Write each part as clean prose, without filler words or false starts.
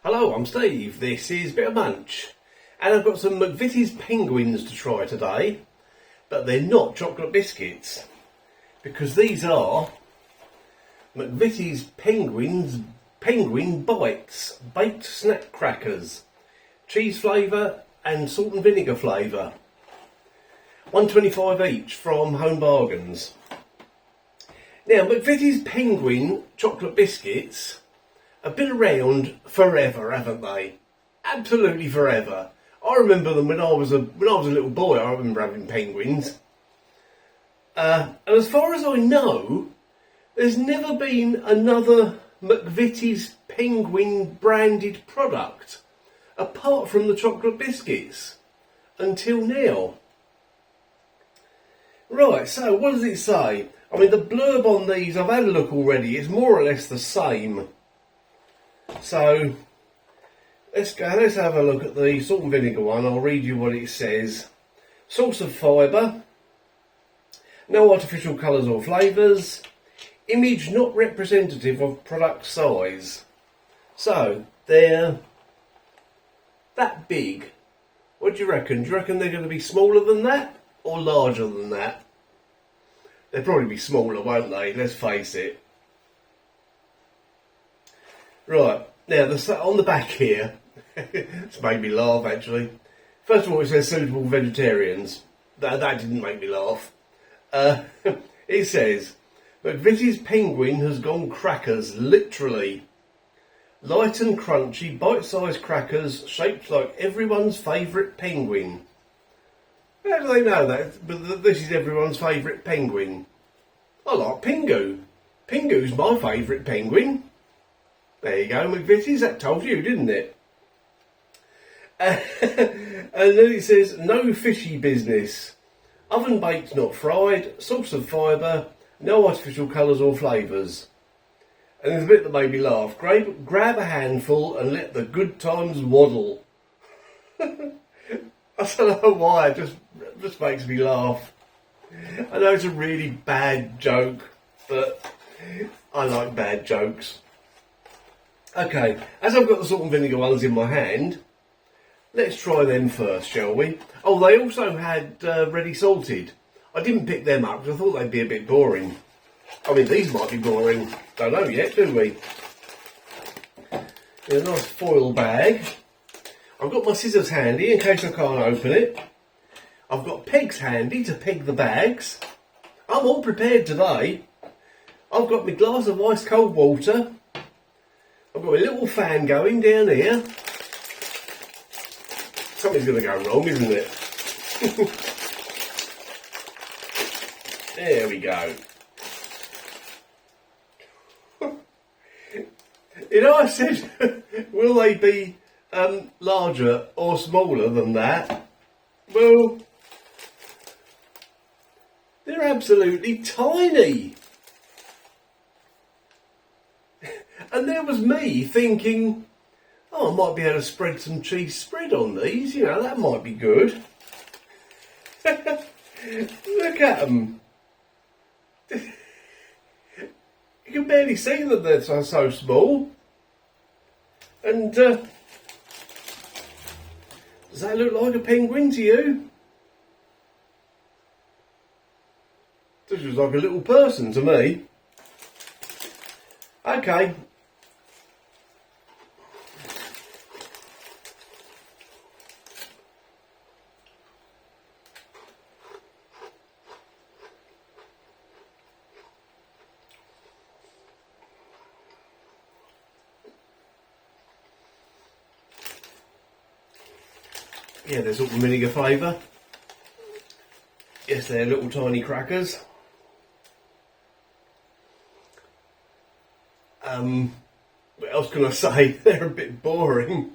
Hello, I'm Steve. This is Bit of Munch. And I've got some McVitie's penguins to try today. But they're not chocolate biscuits. Because these are McVitie's Penguin Bites baked snack crackers. Cheese flavour and salt and vinegar flavour. £1.25 each from Home Bargains. Now, McVitie's Penguin chocolate biscuits have been around forever, haven't they? Absolutely forever. I remember them when I was a little boy. I remember having penguins. And as far as I know, there's never been another McVitie's Penguin branded product apart from the chocolate biscuits until now. Right, so what does it say? I mean, the blurb on these, I've had a look already, it's more or less the same. So, let's have a look at the salt and vinegar one. I'll read you what it says. Source of fibre, no artificial colours or flavours, image not representative of product size. So, they're that big. What do you reckon? Do you reckon they're going to be smaller than that or larger than that? They'll probably be smaller, won't they? Let's face it. Right, now on the back here, it's made me laugh actually. First of all, it says suitable for vegetarians. That didn't make me laugh. It says, McVitie's Penguin has gone crackers, literally. Light and crunchy, bite-sized crackers shaped like everyone's favourite penguin. How do they know that? But this is everyone's favourite penguin. I like Pingu. Pingu's my favourite penguin. There you go, McVitie's. That told you, didn't it? And then it says, no fishy business. Oven baked, not fried. Source of fibre. No artificial colours or flavours. And there's a bit that made me laugh. Grab a handful and let the good times waddle. I don't know why, it just makes me laugh. I know it's a really bad joke, but I like bad jokes. Okay, as I've got the salt and vinegar ones in my hand, let's try them first, shall we? Oh, they also had ready salted. I didn't pick them up because I thought they'd be a bit boring. I mean, these might be boring. Don't know yet, do we? In a nice foil bag. I've got my scissors handy in case I can't open it. I've got pegs handy to peg the bags. I'm all prepared today. I've got my glass of ice cold water. I've got my little fan going down here. Something's going to go wrong, isn't it? There we go. You know, I said, will they be larger or smaller than that? Well, they're absolutely tiny. And there was me thinking, oh, I might be able to spread some cheese spread on these, you know, that might be good. Look at them. You can barely see them, they're so small. And does that look like a penguin to you? This looks like a little person to me. Okay. Yeah, there's salt and vinegar flavour. Yes, they're little tiny crackers. What else can I say? They're a bit boring.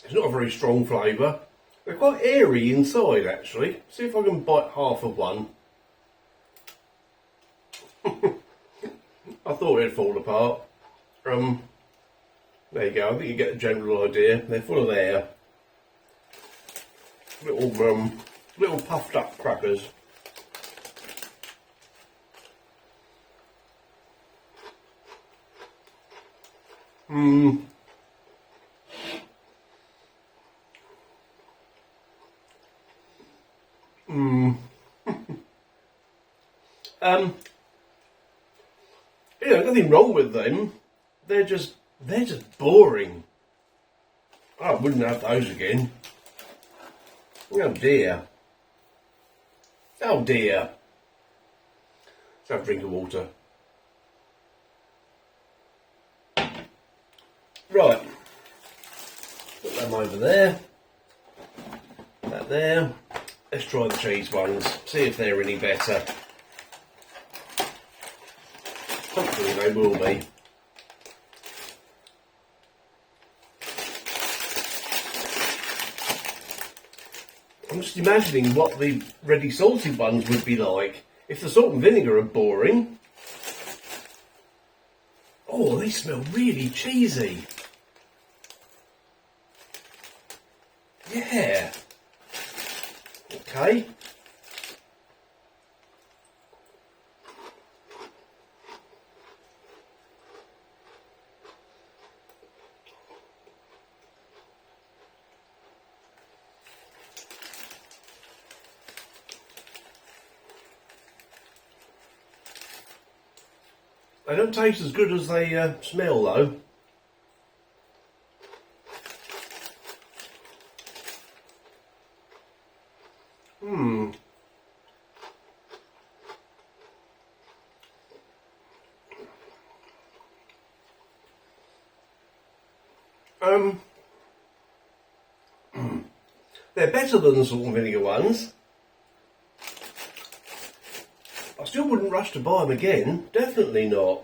It's not a very strong flavour. They're quite airy inside, actually. See if I can bite half of one. I thought it'd fall apart. There you go, I think you get the general idea. They're full of air. Little puffed up crackers. You know, nothing wrong with them. They're just boring. I wouldn't have those again. Oh dear. Oh dear. Let's have a drink of water. Right. Put them over there. That there. Let's try the cheese ones. See if they're any better. Hopefully they will be. I'm just imagining what the ready salted ones would be like. If the salt and vinegar are boring. Oh, they smell really cheesy. Yeah. Okay. They don't taste as good as they smell though. They're better than the salt and vinegar ones. I still wouldn't rush to buy them again. Definitely not.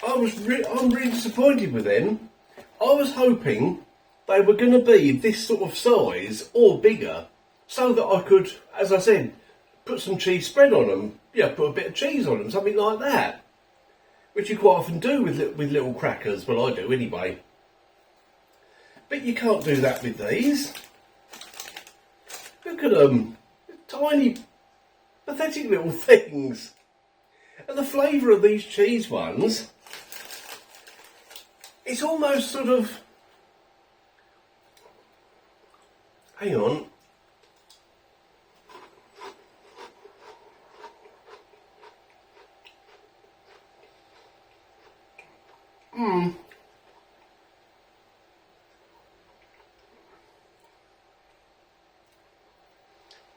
I'm really disappointed with them. I was hoping they were going to be this sort of size or bigger, so that I could, as I said, put some cheese spread on them. Yeah, put a bit of cheese on them, something like that. Which you quite often do with little crackers. Well, I do anyway. But you can't do that with these. Look at them. Tiny, pathetic little things. And the flavour of these cheese ones, it's almost sort of... Hang on.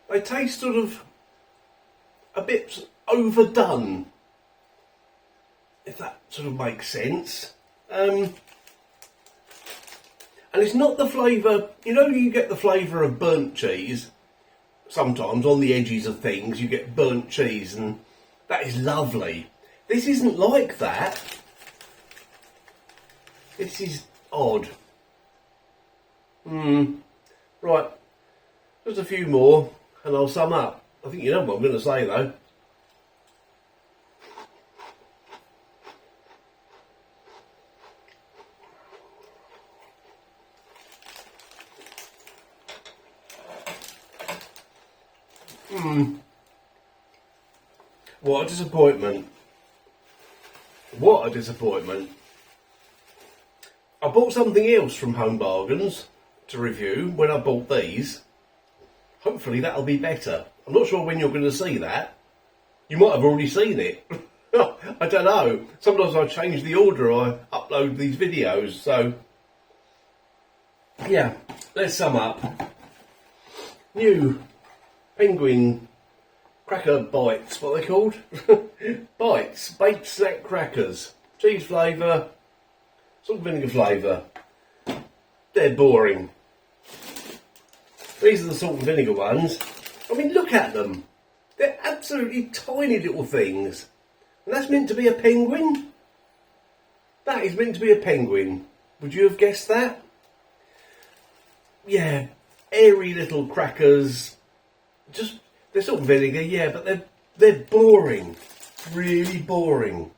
They taste sort of a bit overdone, if that sort of makes sense. And it's not the flavour, you know, you get the flavour of burnt cheese. Sometimes on the edges of things you get burnt cheese, and that is lovely. This isn't like that. This is odd. Right, just a few more and I'll sum up. I think you know what I'm going to say though. What a disappointment. What a disappointment. I bought something else from Home Bargains to review when I bought these. Hopefully that'll be better. I'm not sure when you're going to see that. You might have already seen it. I don't know. Sometimes I change the order I upload these videos. So, yeah, let's sum up. New penguin cracker bites, what are they called? Bites, baked snack crackers. Cheese flavour, salt and vinegar flavour. They're boring. These are the salt and vinegar ones. I mean, look at them. They're absolutely tiny little things. And that's meant to be a penguin? That is meant to be a penguin. Would you have guessed that? Yeah, airy little crackers. Just, they're salt and vinegar, yeah, but they're boring. Really boring.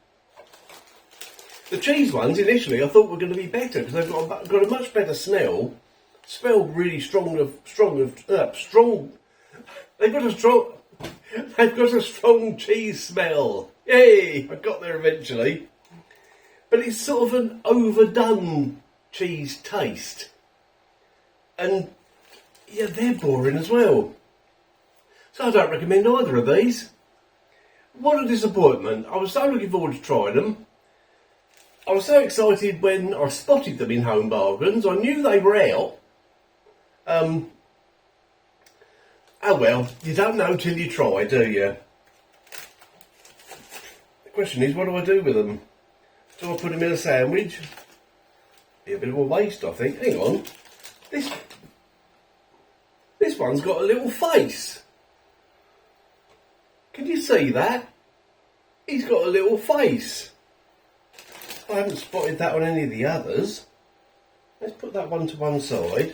The cheese ones, initially, I thought were going to be better because they've got a much better smell. smell really strong. They've got a strong cheese smell. Yay! I got there eventually. But it's sort of an overdone cheese taste. And yeah, they're boring as well. So I don't recommend either of these. What a disappointment. I was so looking forward to trying them. I was so excited when I spotted them in Home Bargains. I knew they were out. Oh well, you don't know till you try, do you? The question is, what do I do with them? Do I put them in a sandwich? Be a bit of a waste, I think. Hang on. This one's got a little face. Can you see that? He's got a little face. I haven't spotted that on any of the others. Let's put that one to one side.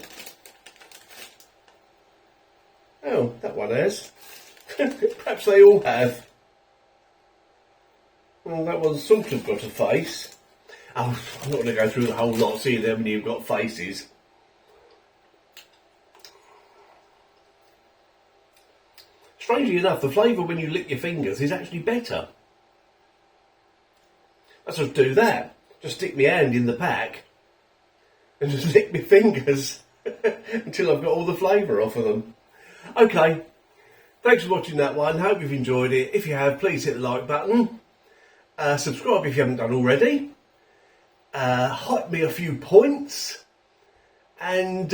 Oh, that one has. Perhaps they all have. Well, that one's sort of got a face. Oh, I'm not going to go through the whole lot, seeing how many have got faces. Strangely enough, the flavour when you lick your fingers is actually better. I just do that. Just stick my hand in the pack and just lick my fingers until I've got all the flavour off of them. Okay, thanks for watching that one. Hope you've enjoyed it. If you have, please hit the like button. Subscribe if you haven't done already. Hype me a few points. And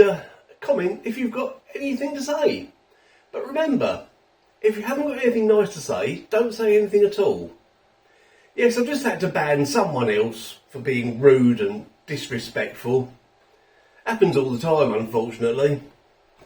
comment if you've got anything to say. But remember, if you haven't got anything nice to say, don't say anything at all. Yes, I've just had to ban someone else for being rude and disrespectful. Happens all the time, unfortunately.